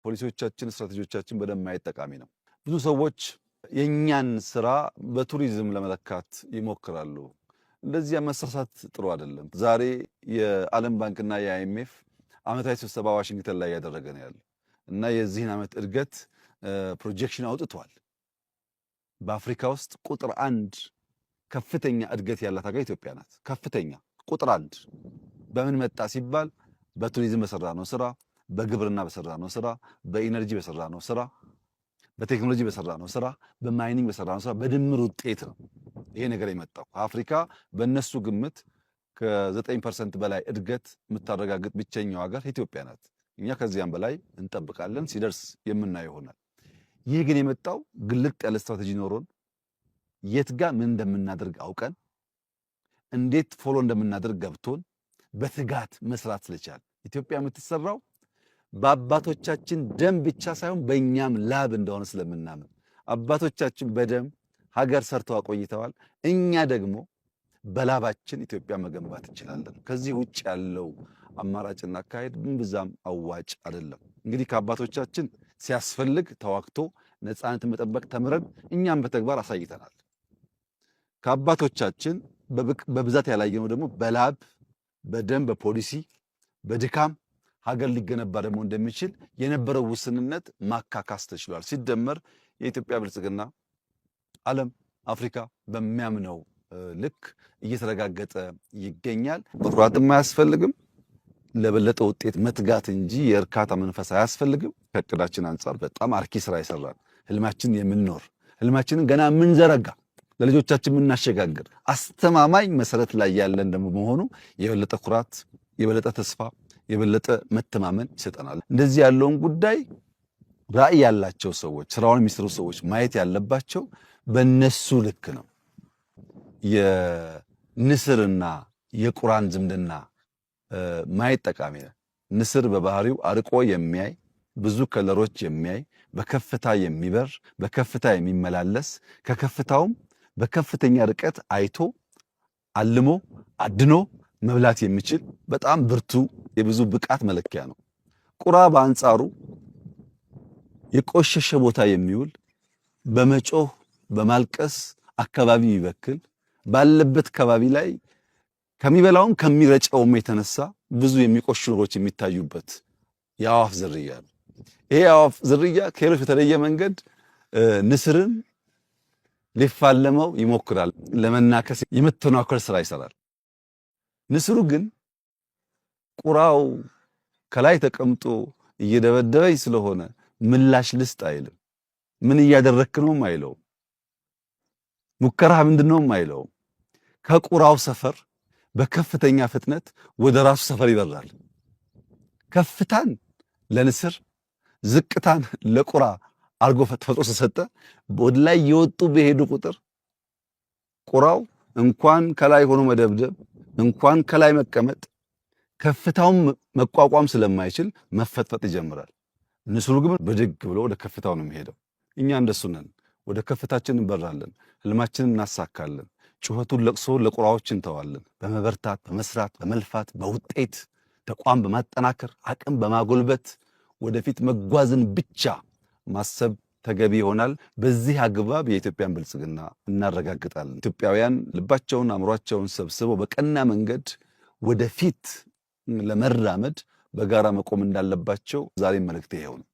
ፖሊሲዎቻችን ስትራቴጂዎቻችን በደንብ ማየት ጠቃሚ ነው። ብዙ ሰዎች የኛን ስራ በቱሪዝም ለመለካት ይሞክራሉ። እንደዚያ መሳሳት ጥሩ አይደለም። ዛሬ የዓለም ባንክና የአይኤምኤፍ ዓመታዊ ስብሰባ ዋሽንግተን ላይ ያደረገ ነው ያለው እና የዚህን ዓመት እድገት ፕሮጀክሽን አውጥቷል። በአፍሪካ ውስጥ ቁጥር 1 ከፍተኛ እድገት ያላት ሀገር ኢትዮጵያ ናት። ከፍተኛ ቁጥር 1 በምን መጣ ሲባል በቱሪዝም በሰራነው ስራ፣ በግብርና በሰራነው ስራ፣ በኢነርጂ በሰራነው ስራ፣ በቴክኖሎጂ በሰራነው ስራ፣ በማይኒንግ በሰራነው ስራ በድምር ውጤት ነው ይሄ ነገር የመጣው። አፍሪካ በእነሱ ግምት ከ9% በላይ እድገት የምታረጋግጥ ብቸኛው ሀገር ኢትዮጵያ ናት። እኛ ከዚያም በላይ እንጠብቃለን፣ ሲደርስ የምናየው ይሆናል። ይህ ግን የመጣው ግልጥ ያለ ስትራቴጂ ኖሮን የት ጋር ምን እንደምናደርግ አውቀን እንዴት ፎሎ እንደምናደርግ ገብቶን በትጋት መስራት ስለቻል። ኢትዮጵያ የምትሰራው በአባቶቻችን ደም ብቻ ሳይሆን በእኛም ላብ እንደሆነ ስለምናምን አባቶቻችን በደም ሀገር ሰርተው አቆይተዋል። እኛ ደግሞ በላባችን ኢትዮጵያ መገንባት እንችላለን። ከዚህ ውጭ ያለው አማራጭና አካሄድ ብዛም አዋጭ አይደለም። እንግዲህ ከአባቶቻችን ሲያስፈልግ ተዋክቶ ነፃነትን መጠበቅ ተምረን እኛም በተግባር አሳይተናል። ከአባቶቻችን በብዛት ያላየነው ደግሞ በላብ በደም በፖሊሲ በድካም ሀገር ሊገነባ ደግሞ እንደሚችል የነበረው ውስንነት ማካካስ ተችሏል። ሲደመር የኢትዮጵያ ብልጽግና ዓለም አፍሪካ በሚያምነው ልክ እየተረጋገጠ ይገኛል። መኩራትም አያስፈልግም። ለበለጠ ውጤት መትጋት እንጂ የእርካታ መንፈስ አያስፈልግም። ከእቅዳችን አንጻር በጣም አርኪ ስራ ይሰራል። ህልማችን የምንኖር ህልማችንን ገና የምንዘረጋ ለልጆቻችን የምናሸጋግር አስተማማኝ መሰረት ላይ ያለን ደግሞ መሆኑ የበለጠ ኩራት፣ የበለጠ ተስፋ፣ የበለጠ መተማመን ይሰጠናል። እንደዚህ ያለውን ጉዳይ ራዕይ ያላቸው ሰዎች፣ ስራውን የሚሰሩ ሰዎች ማየት ያለባቸው በነሱ ልክ ነው። የንስርና የቁራን ዝምድና ማየት ጠቃሚ ነው። ንስር በባህሪው አርቆ የሚያይ ብዙ ከለሮች የሚያይ በከፍታ የሚበር በከፍታ የሚመላለስ ከከፍታውም በከፍተኛ ርቀት አይቶ አልሞ አድኖ መብላት የሚችል በጣም ብርቱ የብዙ ብቃት መለኪያ ነው። ቁራ በአንጻሩ የቆሸሸ ቦታ የሚውል በመጮህ በማልቀስ አካባቢ ይበክል ባለበት ከባቢ ላይ ከሚበላውም ከሚረጨውም የተነሳ ብዙ የሚቆሹ ነገሮች የሚታዩበት የአዋፍ ዝርያ ነው። ይሄ የአዋፍ ዝርያ ከሌሎች በተለየ መንገድ ንስርን ሊፋለመው ይሞክራል። ለመናከስ የመተናኮል ስራ ይሰራል። ንስሩ ግን ቁራው ከላይ ተቀምጦ እየደበደበኝ ስለሆነ ምላሽ ልስጥ አይልም። ምን እያደረክ ነውም አይለውም። ሙከራ ምንድነውም አይለውም። ከቁራው ሰፈር በከፍተኛ ፍጥነት ወደ ራሱ ሰፈር ይበራል። ከፍታን ለንስር ዝቅታን ለቁራ አርጎ ተፈጥሮ ተሰጠ። ወደ ላይ የወጡ በሄዱ ቁጥር ቁራው እንኳን ከላይ ሆኖ መደብደብ እንኳን ከላይ መቀመጥ ከፍታውን መቋቋም ስለማይችል መፈጥፈጥ ይጀምራል። ንስሩ ግን ብድግ ብሎ ወደ ከፍታው ነው የሚሄደው። እኛ እንደሱ ነን። ወደ ከፍታችን እንበራለን፣ ህልማችንን እናሳካለን። ጩኸቱን ለቅሶ ለቁራዎች እንተዋለን። በመበርታት በመስራት በመልፋት በውጤት ተቋም በማጠናከር አቅም በማጎልበት ወደፊት መጓዝን ብቻ ማሰብ ተገቢ ይሆናል። በዚህ አግባብ የኢትዮጵያን ብልጽግና እናረጋግጣለን። ኢትዮጵያውያን ልባቸውን አእምሯቸውን ሰብስበው በቀና መንገድ ወደፊት ለመራመድ በጋራ መቆም እንዳለባቸው ዛሬ መልእክቴ ይኸው ነው።